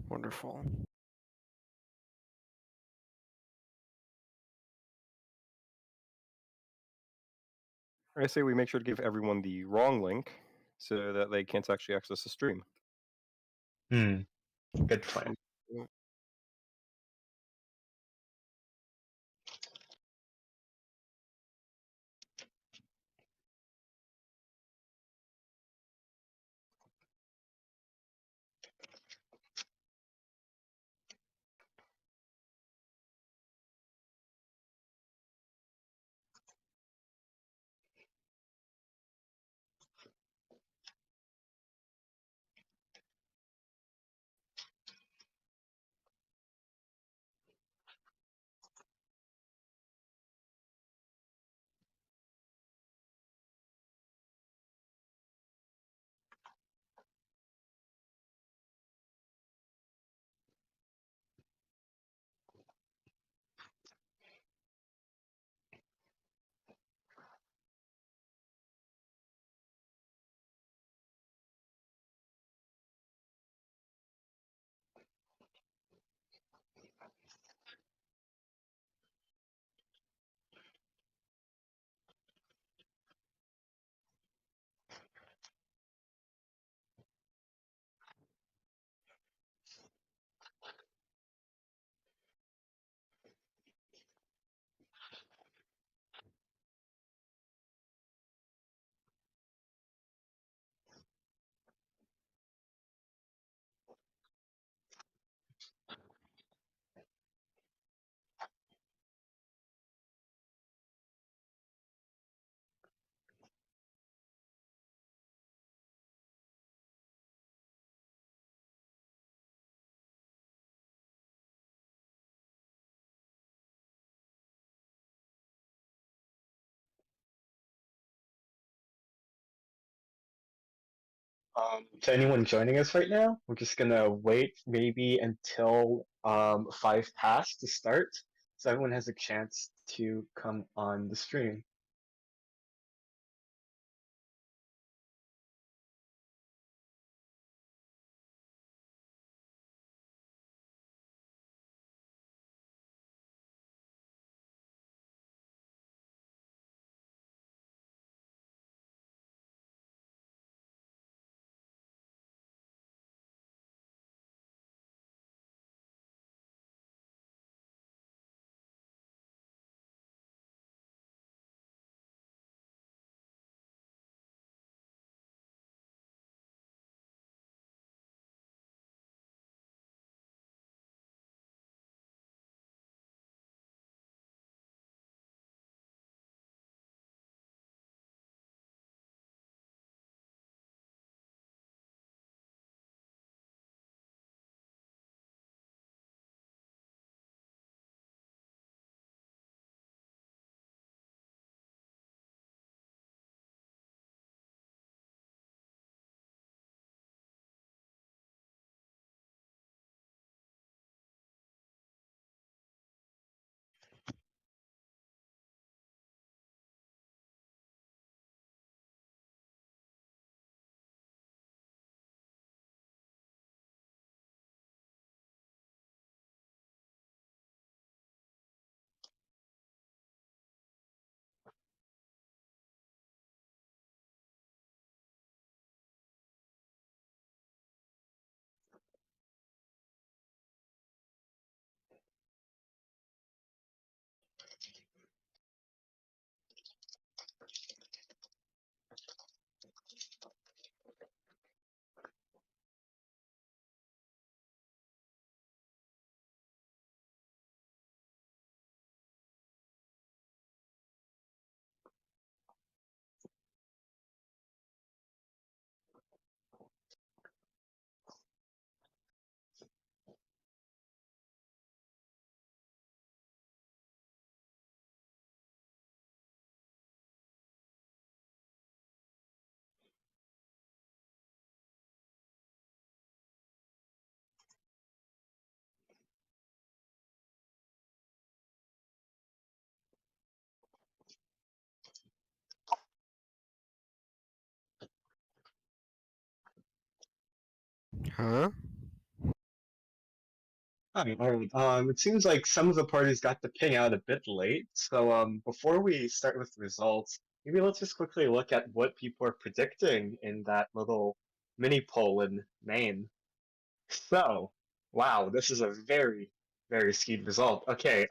Wonderful. I say we make sure to give everyone the wrong link so that they can't actually access the stream. Hmm. Good plan. To anyone joining us right now, we're just gonna wait maybe until 5 past to start, so everyone has a chance to come on the stream. Huh? All right. It seems like some of the parties got the ping out a bit late. So, before we start with the results, maybe let's just quickly look at what people are predicting in that little mini poll in Maine. So, wow, this is a very, very skewed result. Okay.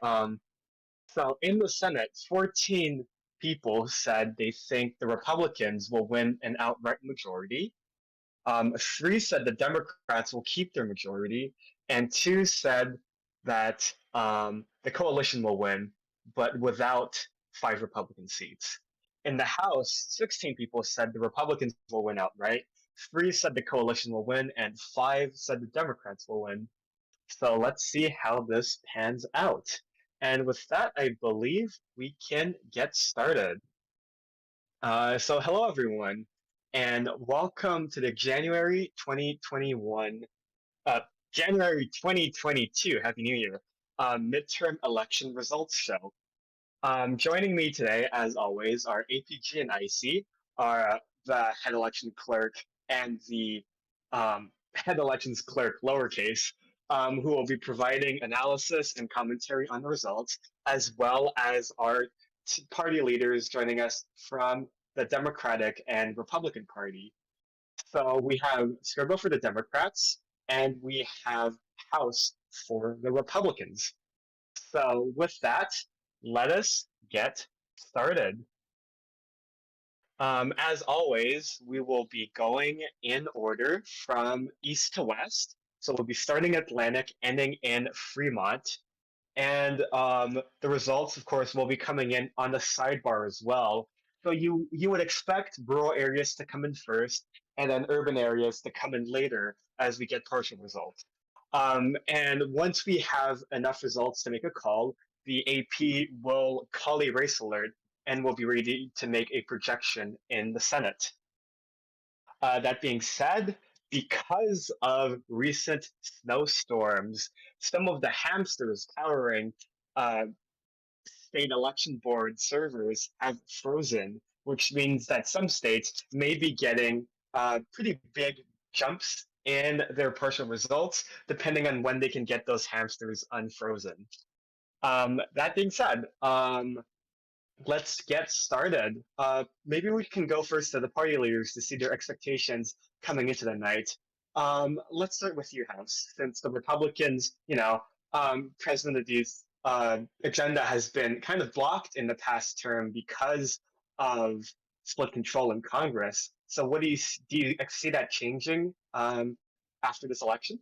So in the Senate, 14 people said they think the Republicans will win an outright majority. Three said the Democrats will keep their majority, and two said that the coalition will win, but without five Republican seats. In the House, 16 people said the Republicans will win outright. Three said the coalition will win, and five said the Democrats will win. So let's see how this pans out. And with that, I believe we can get started. So hello everyone, and welcome to the January 2021, uh, January 2022, Happy New Year, midterm election results show. Joining me today, as always, are APG and IC, are the head election clerk and the head elections clerk, lowercase, who will be providing analysis and commentary on the results, as well as our party leaders joining us from the Democratic and Republican Party. So we have Scribble for the Democrats, and we have House for the Republicans. So with that, let us get started. As always, we will be going in order from east to west. So we'll be starting Atlantic, ending in Fremont. And the results, of course, will be coming in on the sidebar as well. So you would expect rural areas to come in first, and then urban areas to come in later as we get partial results. And once we have enough results to make a call, the AP will call a race alert and will be ready to make a projection in the Senate. That being said, because of recent snowstorms, some of the hamsters powering uh, state election board servers have frozen, which means that some states may be getting pretty big jumps in their partial results, depending on when they can get those hamsters unfrozen. That being said, let's get started. Maybe we can go first to the party leaders to see their expectations coming into the night. Let's start with you, House, since the Republicans, President of these agenda has been kind of blocked in the past term because of split control in Congress. So, what do you see that changing after this election?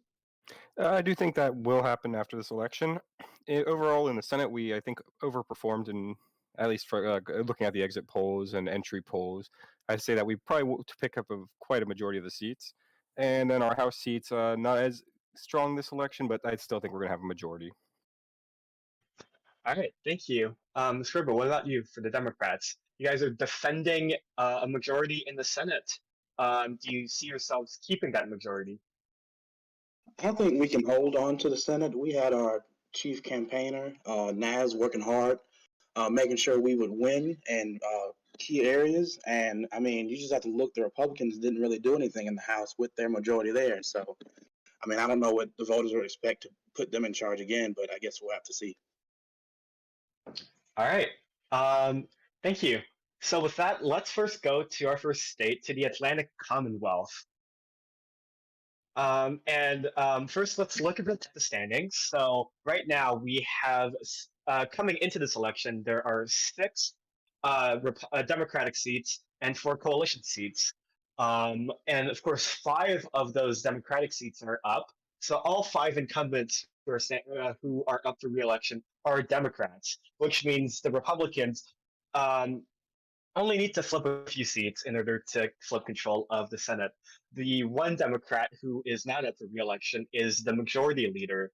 I do think that will happen after this election. Overall, in the Senate, we I think overperformed in at least for looking at the exit polls and entry polls. I'd say that we probably will to pick up quite a majority of the seats, and then our House seats not as strong this election, but I still think we're going to have a majority. All right, thank you. Scribble, what about you for the Democrats? You guys are defending a majority in the Senate. Do you see yourselves keeping that majority? I think we can hold on to the Senate. We had our chief campaigner, Naz, working hard, making sure we would win in key areas. And I mean, you just have to look. The Republicans didn't really do anything in the House with their majority there. So, I mean, I don't know what the voters would expect to put them in charge again, but I guess we'll have to see. All right. Thank you. So with that, let's first go to our first state, to the Atlantic Commonwealth. First, let's look a bit at the standings. So right now we have, coming into this election, there are six Democratic seats and four coalition seats. And of course, five of those Democratic seats are up. So all five incumbents who are up for re-election are Democrats, which means the Republicans um, only need to flip a few seats in order to flip control of the Senate. The one Democrat who is not up for re-election is the majority leader,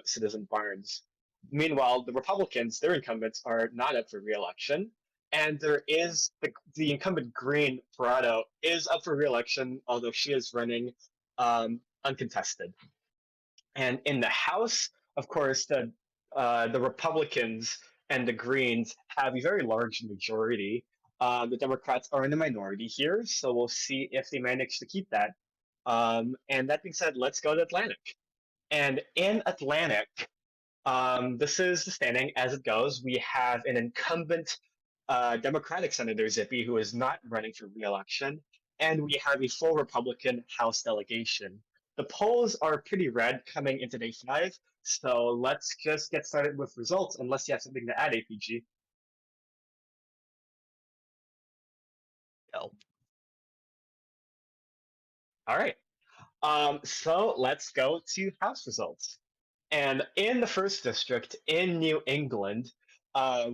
Citizen Barnes. Meanwhile, the Republicans, their incumbents, are not up for re-election. And there is the incumbent Green, Parado, is up for re-election, although she is running uncontested. And in the House, of course, the Republicans and the Greens have a very large majority. The Democrats are in the minority here, so we'll see if they manage to keep that. And that being said, let's go to Atlantic. And in Atlantic, this is the standing as it goes. We have an incumbent Democratic Senator Zippy, who is not running for re-election, and we have a full Republican House delegation. The polls are pretty red coming into day 5, so let's just get started with results, unless you have something to add, APG. No. All right. So let's go to House results. And in the first district in New England,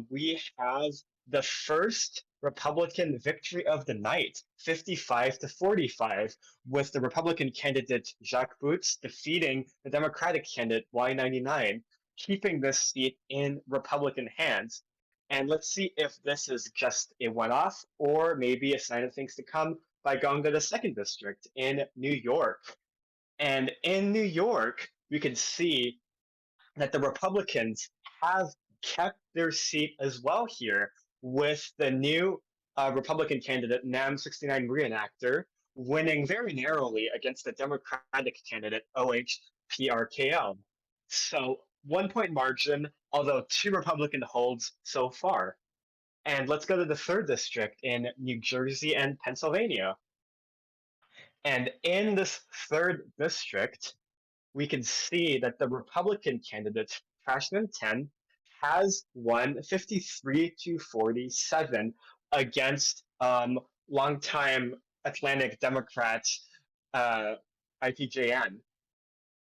we have the first Republican victory of the night, 55-45, with the Republican candidate Jacques Boots defeating the Democratic candidate Y99, keeping this seat in Republican hands. And let's see if this is just a one-off or maybe a sign of things to come by going to the second district in New York. And in New York, we can see that the Republicans have kept their seat as well here, with the new Republican candidate, NAM69 reenactor, winning very narrowly against the Democratic candidate, OHPRKL. So 1 point margin, although 2 Republican holds so far. And let's go to the third district in New Jersey and Pennsylvania. And in this third district, we can see that the Republican candidate, Freshman 10, has won 53-47 against longtime Atlantic Democrat IPJN.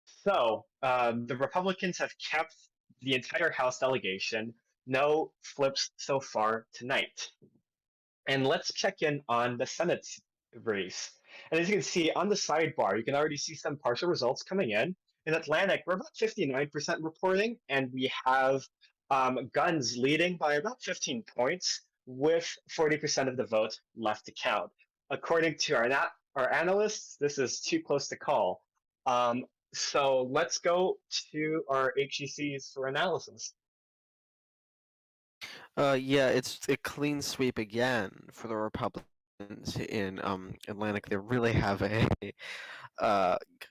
So the Republicans have kept the entire House delegation. No flips so far tonight. And let's check in on the Senate race. And as you can see on the sidebar, you can already see some partial results coming in. In Atlantic, we're about 59% reporting, and we have guns leading by about 15 points, with 40% of the vote left to count. According to our analysts, this is too close to call. So let's go to our HECs for analysis. Yeah, it's a clean sweep again for the Republicans in Atlantic. They really have a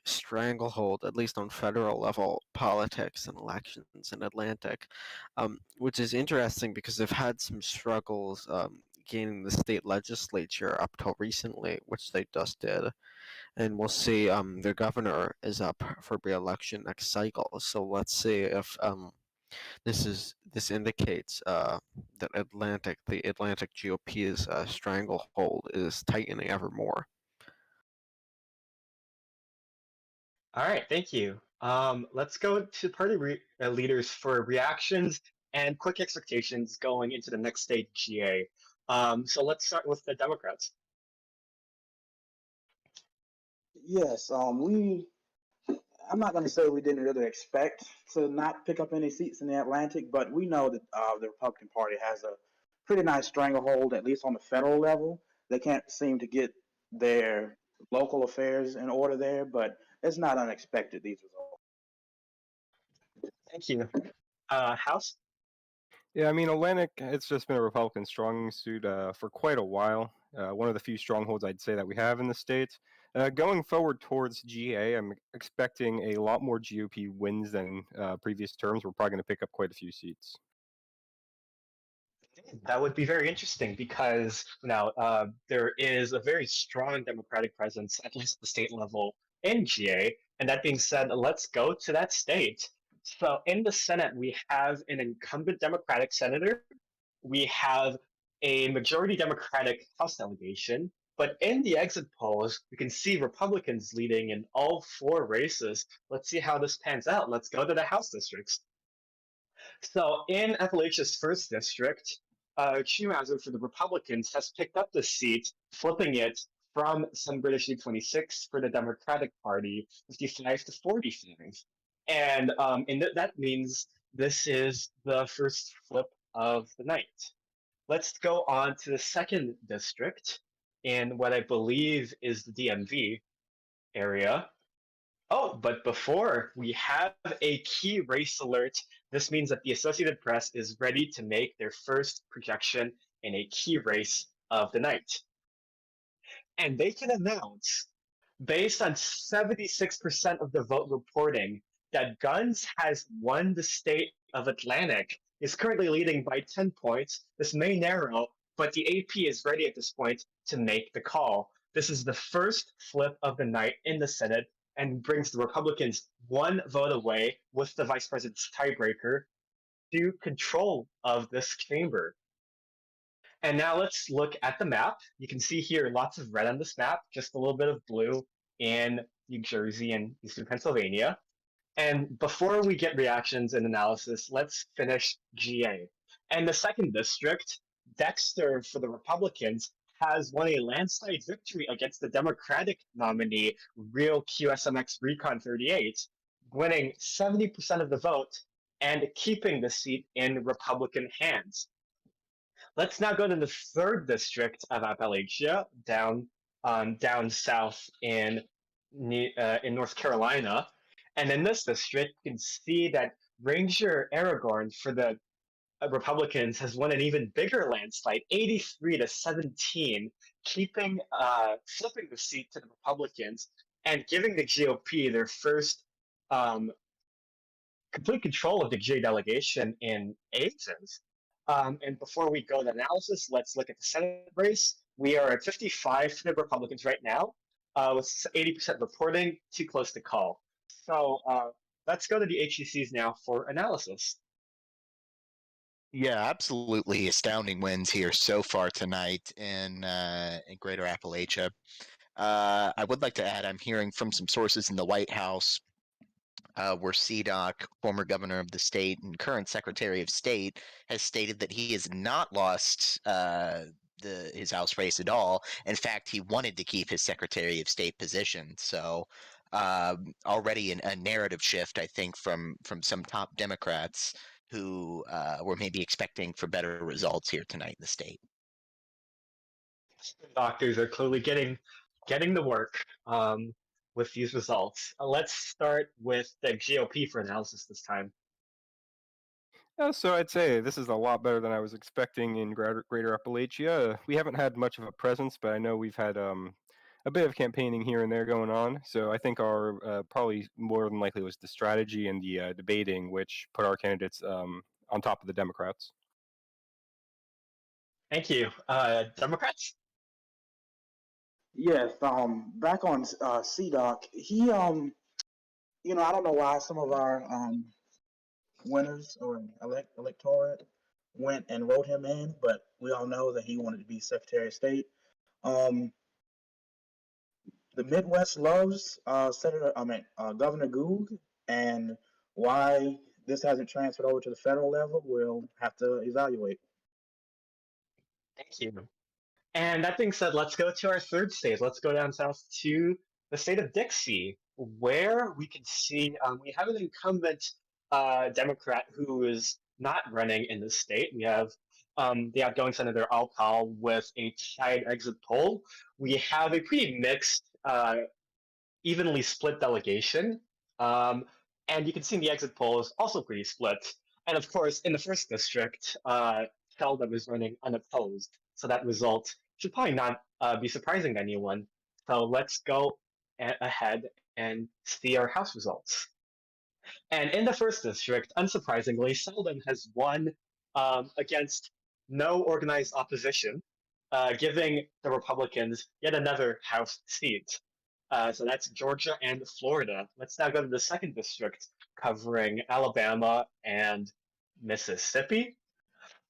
stranglehold, at least on federal level politics and elections in Atlantic, which is interesting because they've had some struggles gaining the state legislature up till recently, which they just did. And we'll see their governor is up for re-election next cycle. So let's see if this indicates that the Atlantic GOP's stranglehold is tightening ever more. All right, thank you. Let's go to party leaders for reactions and quick expectations going into the next state GA. So let's start with the Democrats. Yes, I'm not going to say we didn't really expect to not pick up any seats in the Atlantic, but we know that the Republican Party has a pretty nice stranglehold, at least on the federal level. They can't seem to get their local affairs in order there, but it's not unexpected, these results. Thank you. House? Yeah, I mean, Atlantic, it's just been a Republican strong suit for quite a while. One of the few strongholds I'd say that we have in the state. Going forward towards GA, I'm expecting a lot more GOP wins than previous terms. We're probably going to pick up quite a few seats. That would be very interesting because now there is a very strong Democratic presence, at least at the state level, in GA. And that being said, let's go to that state. So in the Senate, we have an incumbent Democratic senator. We have a majority Democratic House delegation. But in the exit polls, we can see Republicans leading in all 4 races. Let's see how this pans out. Let's go to the House districts. So in Appalachia's first district, Chimazo for the Republicans has picked up the seat, flipping it from some British U26 for the Democratic Party, 55-45. And that means this is the first flip of the night. Let's go on to the second district in what I believe is the DMV area. Oh, but before we have a key race alert, this means that the Associated Press is ready to make their first projection in a key race of the night. And they can announce, based on 76% of the vote reporting, that Guns has won the state of Atlantic, is currently leading by 10 points. This may narrow, but the AP is ready at this point to make the call. This is the first flip of the night in the Senate and brings the Republicans one vote away with the vice president's tiebreaker to control of this chamber. And now let's look at the map. You can see here lots of red on this map, just a little bit of blue in New Jersey and Eastern Pennsylvania. And before we get reactions and analysis, let's finish GA. And the second district, Dexter for the Republicans has won a landslide victory against the Democratic nominee, Real QSMX Recon 38, winning 70% of the vote and keeping the seat in Republican hands. Let's now go to the third district of Appalachia, down south in North Carolina. And in this district, you can see that Ranger Aragorn for the Republicans has won an even bigger landslide, 83-17, flipping the seat to the Republicans and giving the GOP their first complete control of the GA delegation in ages. And before we go to analysis, let's look at the Senate race. We are at 55 for the Republicans right now, with 80% reporting, too close to call. So let's go to the HECs now for analysis. Yeah, absolutely astounding wins here so far tonight in Greater Appalachia. I would like to add, I'm hearing from some sources in the White House where CDOC, former governor of the state and current Secretary of State, has stated that he has not lost his House race at all. In fact, he wanted to keep his Secretary of State position. So already a narrative shift, I think, from some top Democrats who were maybe expecting for better results here tonight in the state. Doctors are clearly getting the work with these results. Let's start with the GOP for analysis this time. So I'd say this is a lot better than I was expecting in Greater Appalachia. We haven't had much of a presence, but I know we've had a bit of campaigning here and there going on. So I think our probably more than likely was the strategy and the debating, which put our candidates on top of the Democrats. Thank you. Democrats? Yes, back on CDOC, he, I don't know why some of our winners or electorate went and wrote him in, but we all know that he wanted to be Secretary of State. The Midwest loves Governor Goog, and why this hasn't transferred over to the federal level, we'll have to evaluate. Thank you. And that being said, let's go to our third state. Let's go down south to the state of Dixie, where we can see we have an incumbent Democrat who is not running in the state. We have the outgoing Senator Al Powell with a tied exit poll. We have a pretty mixed, evenly split delegation. And you can see in the exit poll is also pretty split. And of course, in the first district, Sheldon is running unopposed. So that result should probably not be surprising to anyone. So let's go ahead and see our House results. And in the first district, unsurprisingly, Sheldon has won against no organized opposition, giving the Republicans yet another House seat. So that's Georgia and Florida. Let's now go to the second district, covering Alabama and Mississippi,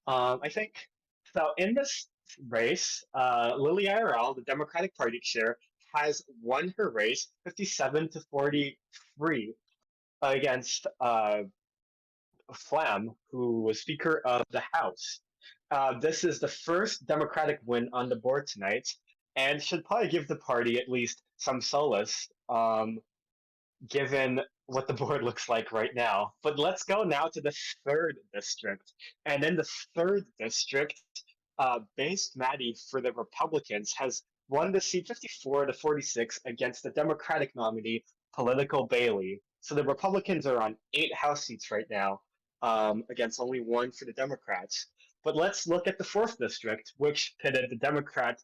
I think. So in this race, Lily IRL, the Democratic Party chair, has won her race 57-43 against Flam, who was Speaker of the House. This is the first Democratic win on the board tonight, and should probably give the party at least some solace, given what the board looks like right now. But let's go now to the third district. And in the third district, Based Maddie for the Republicans has won the seat 54-46 against the Democratic nominee, Political Bailey. So the Republicans are on 8 House seats right now, against only 1 for the Democrats. But let's look at the fourth district, which pitted the Democrat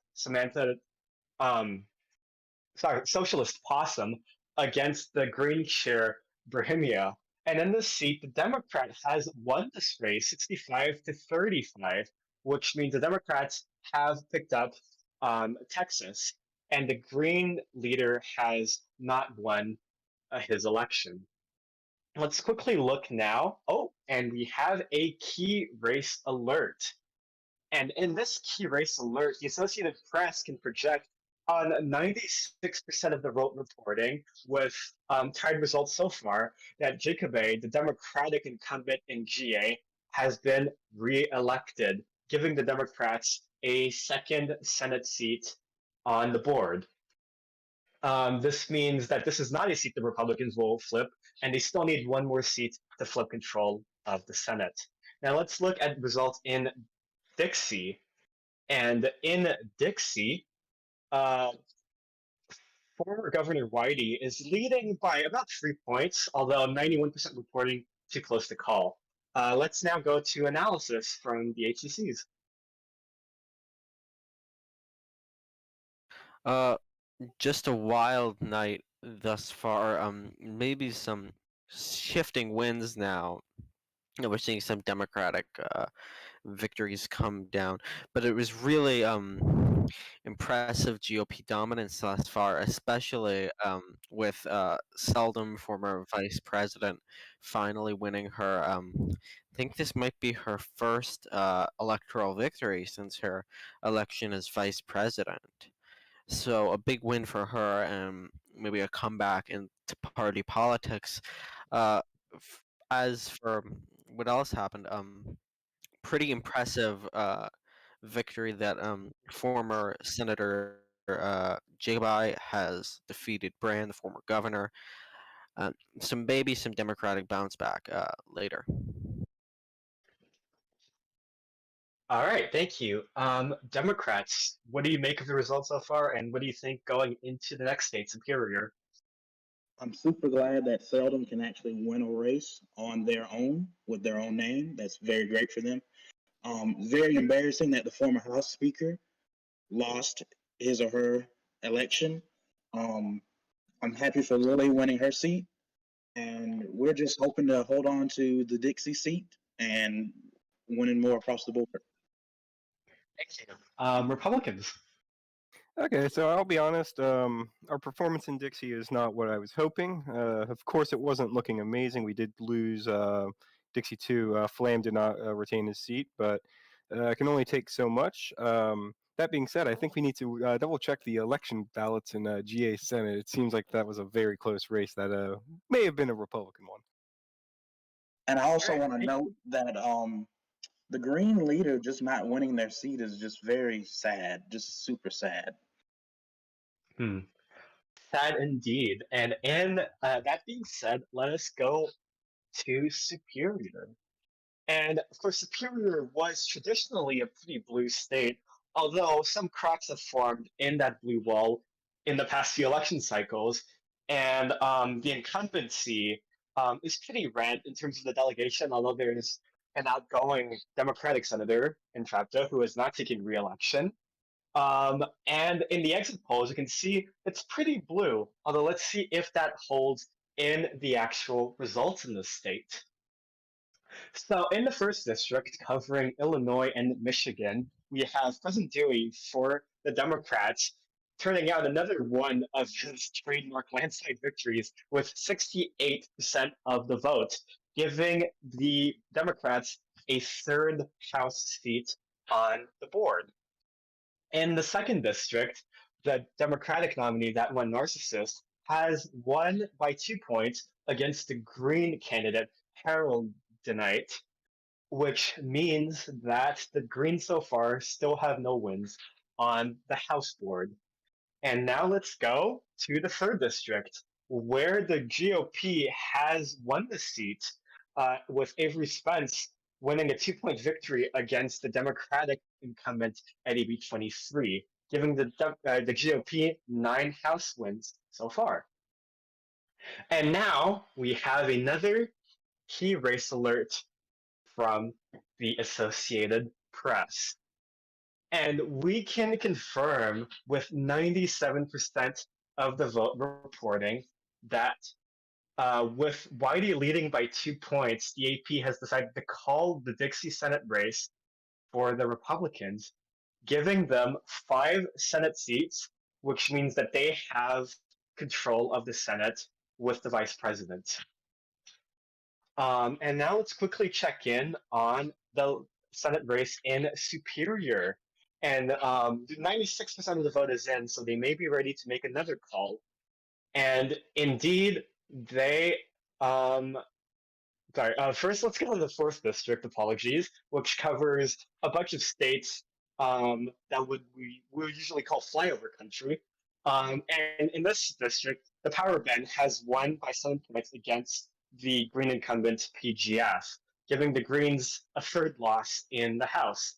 Socialist Possum against the Green chair, Bohemia. And in this seat, the Democrat has won this race 65 to 35, which means the Democrats have picked up Texas, and the Green leader has not won his election. Let's quickly look now. Oh, and we have a key race alert. And in this key race alert, the Associated Press can project on 96% of the vote reporting, with tied results so far, that Jacobe, the Democratic incumbent in GA, has been re-elected, giving the Democrats a second Senate seat on the board. This means that this is not a seat the Republicans will flip, and they still need one more seat to flip control of the Senate. Now let's look at results in Dixie. And in Dixie, former Governor Whitey is leading by about 3 points, although 91% reporting too close to call. Let's now go to analysis from the HCCs. Just a wild night thus far. Maybe some shifting winds now. We're seeing some Democratic victories come down, but it was really impressive GOP dominance thus far, especially with Seldom, former vice president, finally winning her. I think this might be her first electoral victory since her election as vice president. So a big win for her, and maybe a comeback into party politics. As for what else happened, pretty impressive victory that former Senator Jacobi has defeated Brand, the former governor. Some Democratic bounce back later. All right, thank you. Democrats, what do you make of the results so far, and what do you think going into the next state, Superior? I'm super glad that Seldom can actually win a race on their own with their own name. That's very great for them. Very embarrassing that the former House Speaker lost his or her election. I'm happy for Lily winning her seat, and we're just hoping to hold on to the Dixie seat and winning more across the board. Thank you. Republicans. Okay, so I'll be honest. Our performance in Dixie is not what I was hoping. Of course, it wasn't looking amazing. We did lose Dixie 2. Flam did not retain his seat, but it can only take so much. That being said, I think we need to double check the election ballots in GA Senate. It seems like that was a very close race that may have been a Republican one. And I also want to note that the Green leader just not winning their seat is just very sad, just super sad. Sad indeed. And that being said, let us go to Superior. And of course, Superior was traditionally a pretty blue state, although some cracks have formed in that blue wall in the past few election cycles. And the incumbency is pretty red in terms of the delegation, although there's an outgoing Democratic senator in Trapta who is not seeking re-election. And in the exit polls, you can see it's pretty blue, although let's see if that holds in the actual results in the state. So in the first district, covering Illinois and Michigan, we have President Dewey for the Democrats, turning out another one of his trademark landslide victories with 68% of the vote, giving the Democrats a third House seat on the board. In the second district, the Democratic nominee, that one narcissist, has won by 2 points against the Green candidate, Harold Denight, which means that the Greens so far still have no wins on the House board. And now let's go to the third district, where the GOP has won the seat with Avery Spence winning a 2-point victory against the Democratic incumbent at AB 23, giving the GOP 9 House wins so far. And now we have another key race alert from the Associated Press. And we can confirm with 97% of the vote reporting that with Whitey leading by 2 points, the AP has decided to call the Dixie Senate race for the Republicans, giving them 5 Senate seats, which means that they have control of the Senate with the vice president. And now let's quickly check in on the Senate race in Superior. And 96% of the vote is in, so they may be ready to make another call. And indeed, they first, let's go to the 4th district, apologies, which covers a bunch of states that we would usually call flyover country. And in this district, the power band has won by 7 points against the Green incumbent PGF, giving the Greens a 3rd loss in the House.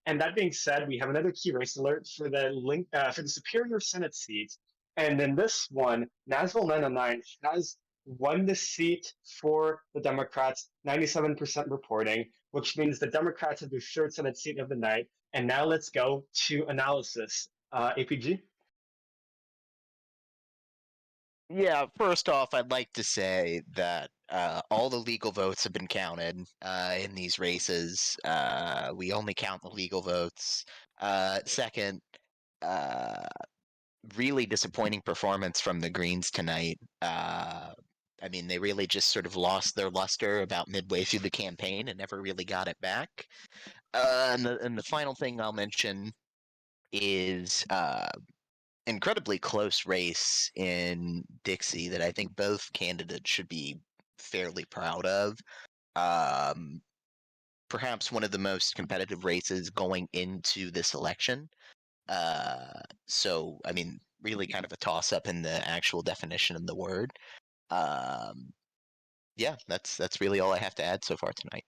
And that being said, we have another key race alert for the Superior Senate seat. And in this one, Nasville 909 has won the seat for the Democrats, 97% reporting, which means the Democrats have their 3rd Senate seat of the night. And now let's go to analysis. APG? Yeah, first off, I'd like to say that all the legal votes have been counted in these races. We only count the legal votes. Second, really disappointing performance from the Greens tonight. I mean, they really just sort of lost their luster about midway through the campaign and never really got it back. And the final thing I'll mention is incredibly close race in Dixie that I think both candidates should be fairly proud of. Perhaps one of the most competitive races going into this election. So, I mean, really kind of a toss-up in the actual definition of the word. Yeah, that's really all I have to add so far tonight.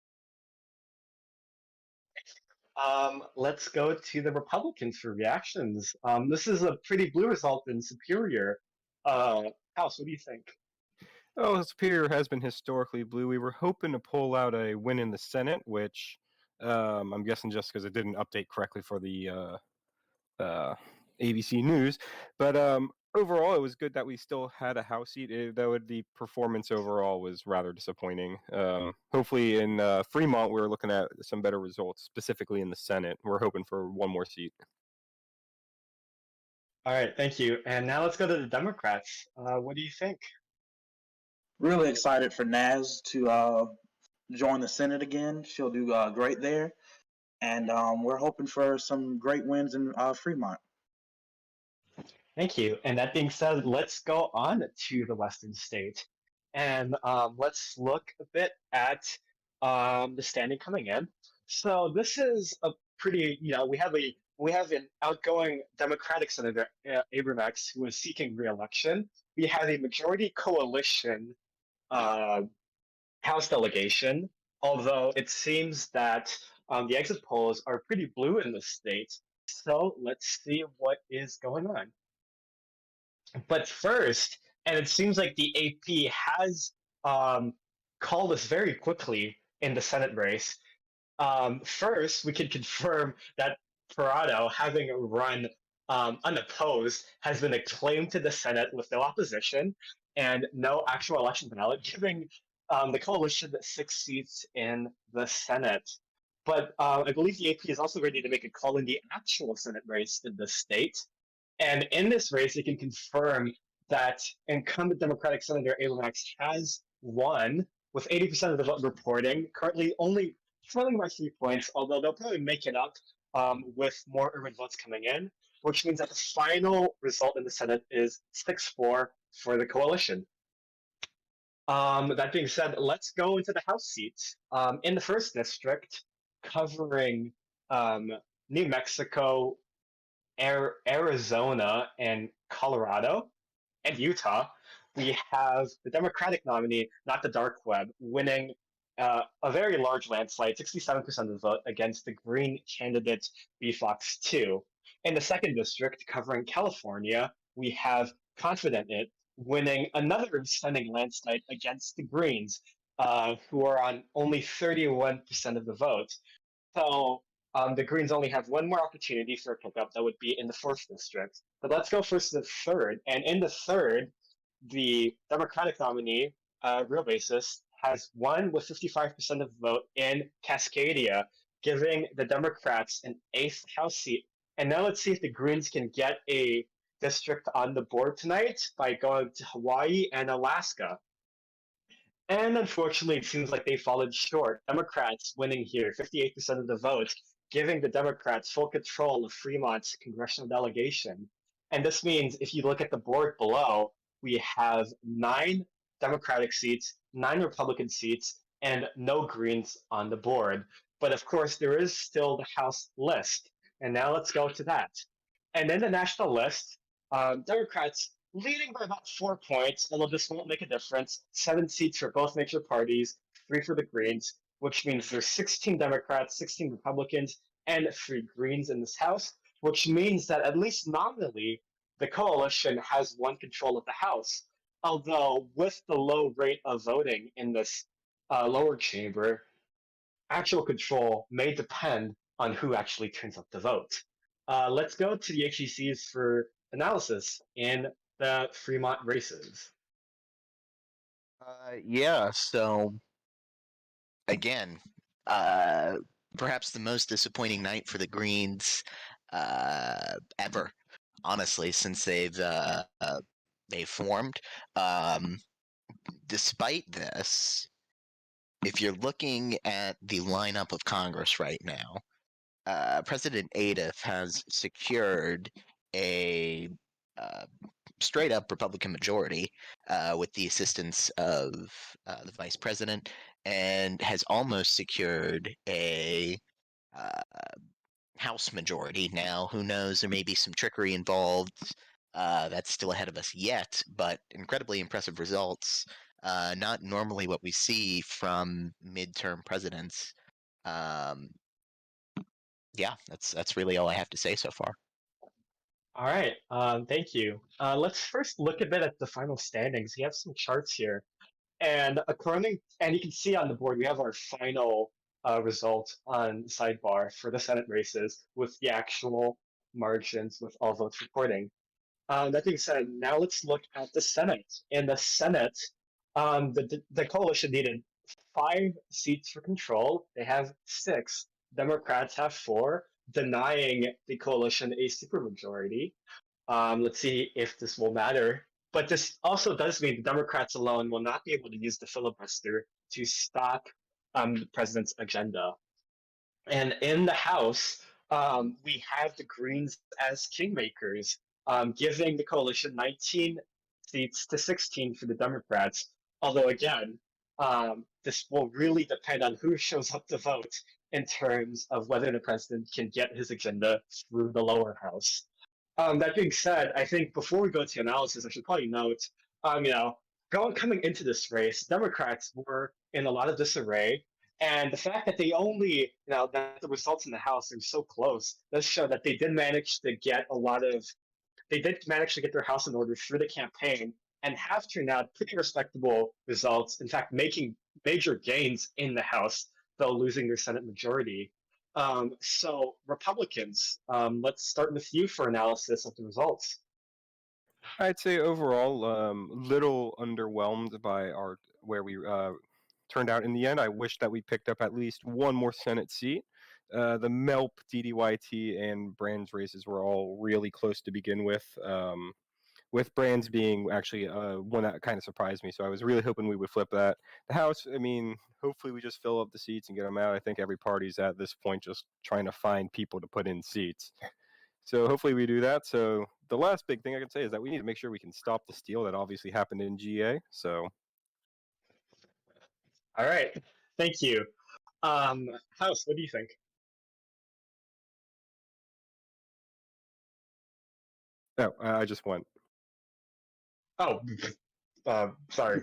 Let's go to the Republicans for reactions. This is a pretty blue result in Superior. House, what do you think? Oh, Superior has been historically blue. We were hoping to pull out a win in the Senate, which I'm guessing just because it didn't update correctly for the ABC News. But overall, it was good that we still had a House seat, though the performance overall was rather disappointing. Hopefully in Fremont, we're looking at some better results, specifically in the Senate. We're hoping for one more seat. All right, thank you. And now let's go to the Democrats. What do you think? Really excited for Naz to join the Senate again. She'll do great there. And we're hoping for some great wins in Fremont. Thank you. And that being said, let's go on to the Western State. And let's look a bit at the standing coming in. So this is a pretty, we have an outgoing Democratic Senator, Abramax, who is seeking re-election. We have a majority coalition House delegation, although it seems that the exit polls are pretty blue in the state. So let's see what is going on. But first, and it seems like the AP has called us very quickly in the Senate race. First, we can confirm that Parado, having run unopposed, has been acclaimed to the Senate with no opposition and no actual election ballot, giving the coalition 6 seats in the Senate. But I believe the AP is also ready to make a call in the actual Senate race in the state. And in this race, it can confirm that incumbent Democratic Senator Abramax has won with 80% of the vote reporting, currently only trailing by 3 points, although they'll probably make it up with more urban votes coming in, which means that the final result in the Senate is 6-4 for the coalition. That being said, let's go into the House seats. In the 1st district, covering New Mexico, Arizona, and Colorado, and Utah, we have the Democratic nominee, not the dark web, winning a very large landslide, 67% of the vote, against the Green candidate BFox 2. In the 2nd district, covering California, we have Confident It winning another stunning landslide against the Greens, who are on only 31% of the vote. So the Greens only have one more opportunity for a pickup. That would be in the 4th district. But let's go first to the 3rd. And in the 3rd, the Democratic nominee, real basis, has won with 55% of the vote in Cascadia, giving the Democrats an 8th House seat. And now let's see if the Greens can get a district on the board tonight by going to Hawaii and Alaska. And unfortunately, it seems like they fallen short. Democrats winning here, 58% of the vote, giving the Democrats full control of Fremont's congressional delegation. And this means if you look at the board below, we have 9 Democratic seats, 9 Republican seats, and no Greens on the board. But of course, there is still the House list. And now let's go to that. And in the national list, Democrats leading by about 4 points, although this won't make a difference. 7 seats for both major parties, 3 for the Greens, which means there's 16 Democrats, 16 Republicans, and 3 Greens in this House, which means that at least nominally, the coalition has won control of the House. Although, with the low rate of voting in this lower chamber, actual control may depend on who actually turns up the vote. Let's go to the HECs for analysis in the Fremont races. Yeah, so again, perhaps the most disappointing night for the Greens ever, honestly, since they've formed. Despite this, if you're looking at the lineup of Congress right now, President Adolf has secured a straight up Republican majority with the assistance of the vice president, and has almost secured a House majority. Now, who knows? There may be some trickery involved. That's still ahead of us yet, but incredibly impressive results. Not normally what we see from midterm presidents. Yeah, that's really all I have to say so far. All right, thank you. Let's first look a bit at the final standings. We have some charts here, and you can see on the board we have our final result on sidebar for the Senate races with the actual margins with all votes recording. That being said, now let's look at the Senate. In the Senate, the coalition needed 5 seats for control. They have 6. Democrats have 4, denying the coalition a supermajority. Let's see if this will matter. But this also does mean the Democrats alone will not be able to use the filibuster to stop the president's agenda. And in the House, we have the Greens as kingmakers, giving the coalition 19 seats to 16 for the Democrats. Although, again, this will really depend on who shows up to vote in terms of whether the president can get his agenda through the lower house. That being said, I think before we go to analysis, I should probably note, coming into this race, Democrats were in a lot of disarray. And the fact that they only, that the results in the House are so close does show that they did manage to get their house in order through the campaign and have turned out pretty respectable results. In fact, making major gains in the House, though losing their Senate majority. So Republicans, let's start with you for analysis of the results. I'd say overall, little underwhelmed by where we turned out in the end. I wish that we picked up at least one more Senate seat. The MELP, DDYT, and Brands races were all really close to begin with Brands being actually one that kind of surprised me. So I was really hoping we would flip that. The House, I mean, hopefully we just fill up the seats and get them out. I think every party's at this point just trying to find people to put in seats. So hopefully we do that. So the last big thing I can say is that we need to make sure we can stop the steal that obviously happened in GA. So. All right, thank you. House, what do you think? No, I just went. Oh, sorry.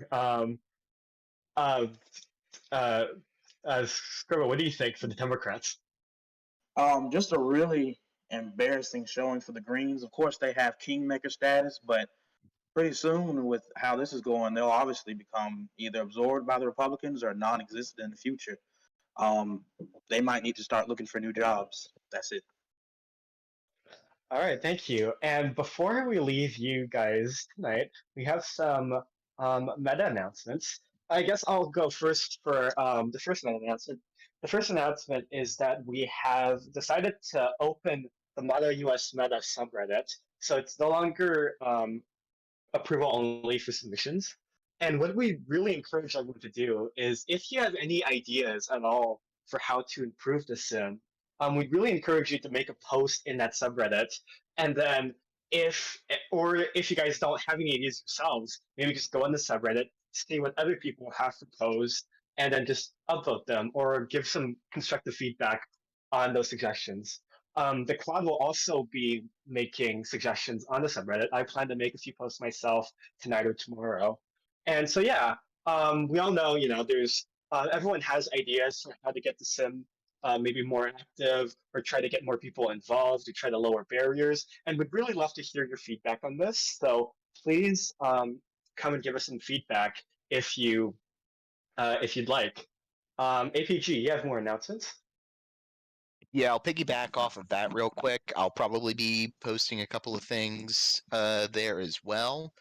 Scribble, what do you think for the Democrats? Just a really embarrassing showing for the Greens. Of course, they have kingmaker status, but pretty soon, with how this is going, they'll obviously become either absorbed by the Republicans or non-existent in the future. They might need to start looking for new jobs. That's it. All right, thank you. And before we leave you guys tonight, we have some meta announcements. I guess I'll go first for the first announcement. The first announcement is that we have decided to open the Model US Meta subreddit. So it's no longer approval only for submissions. And what we really encourage everyone to do is if you have any ideas at all for how to improve the sim, we really encourage you to make a post in that subreddit. And then if you guys don't have any ideas yourselves, maybe just go on the subreddit, see what other people have proposed, and then just upvote them or give some constructive feedback on those suggestions. The quad will also be making suggestions on the subreddit. I plan to make a few posts myself tonight or tomorrow. And so, yeah, we all know, there's everyone has ideas for how to get the sim maybe more active or try to get more people involved to try to lower barriers. And we'd really love to hear your feedback on this. So please come and give us some feedback if you'd like. APG, you have more announcements? Yeah, I'll piggyback off of that real quick. I'll probably be posting a couple of things there as well.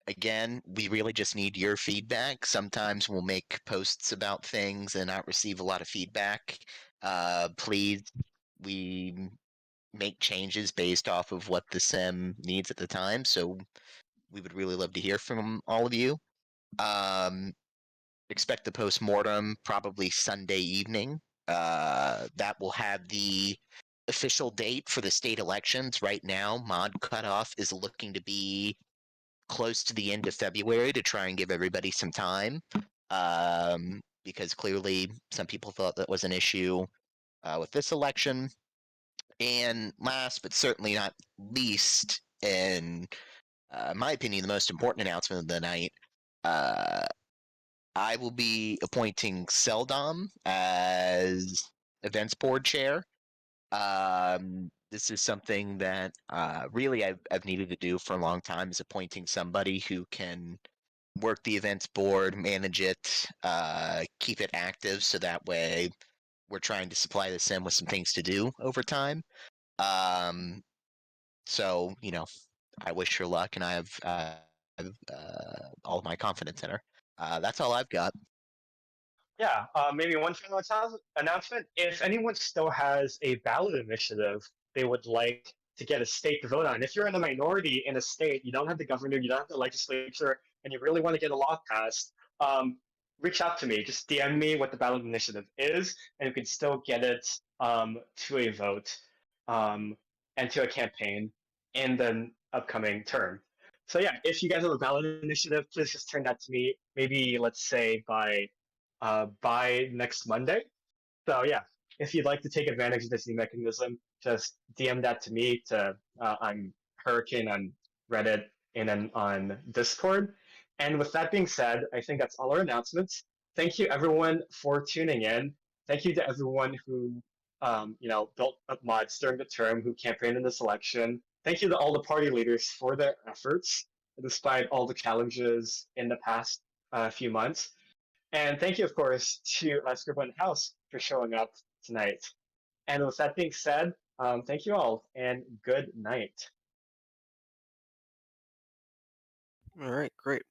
Again, we really just need your feedback. Sometimes we'll make posts about things and not receive a lot of feedback. Please, we make changes based off of what the sim needs at the time, so we would really love to hear from all of you. Expect the post-mortem probably Sunday evening. That will have the official date for the state elections. Right now, mod cutoff is looking to be close to the end of February to try and give everybody some time, because clearly some people thought that was an issue with this election. And last but certainly not least, in my opinion, the most important announcement of the night, I will be appointing Seldom as events board chair. This is something that really I've needed to do for a long time, is appointing somebody who can work the events board, manage it, keep it active, so that way we're trying to supply the sim with some things to do over time. So, I wish her luck, and I have all of my confidence in her. That's all I've got. Yeah, maybe one final announcement. If anyone still has a ballot initiative they would like to get a state to vote on, if you're in a minority in a state, you don't have the governor, you don't have the legislature, and you really want to get a law passed, reach out to me. Just DM me what the ballot initiative is, and you can still get it to a vote and to a campaign in the upcoming term. So yeah, if you guys have a ballot initiative, please just turn that to me. Maybe let's say by next Monday. So yeah, if you'd like to take advantage of this new mechanism, just DM that to me on Hurricane on Reddit and then on Discord. And with that being said, I think that's all our announcements. Thank you everyone for tuning in. Thank you to everyone who built up mods during the term, who campaigned in this election. Thank you to all the party leaders for their efforts, despite all the challenges in the past few months. And thank you, of course, to Scribbling House for showing up tonight. And with that being said, thank you all, and good night. All right, great.